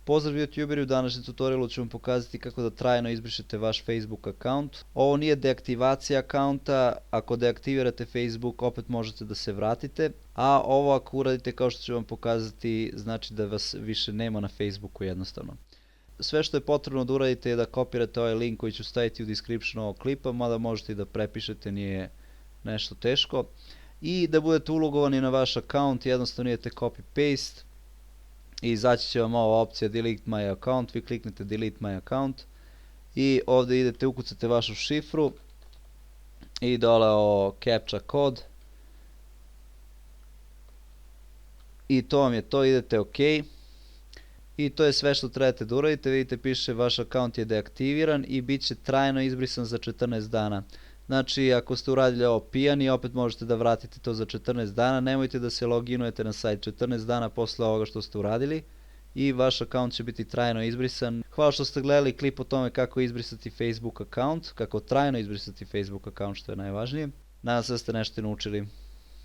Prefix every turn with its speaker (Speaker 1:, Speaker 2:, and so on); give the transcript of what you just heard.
Speaker 1: Pozdrav YouTuberi, u današnjem tutorialu ću vam pokazati kako da trajno izbrišete vaš Facebook account. Ovo nije deaktivacija akaunta, ako deaktivirate Facebook opet možete da se vratite, a ovo ako uradite kao što ću vam pokazati znači da vas više nema na Facebooku jednostavno. Sve što je potrebno da uradite je da kopirate ovaj link koji ću staviti u description ovog klipa, mada možete i da prepišete, nije nešto teško. I da budete ulogovani na vaš account, jednostavno idete copy-paste i izaći će vam ova opcija delete my account, vi kliknete delete my account i ovdje idete, ukucate vašu šifru i dole ovo captcha kod i to vam je to, idete OK. I to je sve što trebate da uradite, vidite piše vaš account je deaktiviran i bit će trajno izbrisan za 14 dana. Znači ako ste uradili ovo pijani opet možete da vratite to za 14 dana, nemojte da se loginujete na sajt 14 dana posle ovoga što ste uradili i vaš account će biti trajno izbrisan. Hvala što ste gledali klip o tome kako izbrisati Facebook account, kako trajno izbrisati Facebook account što je najvažnije. Nadam se da ste nešto naučili.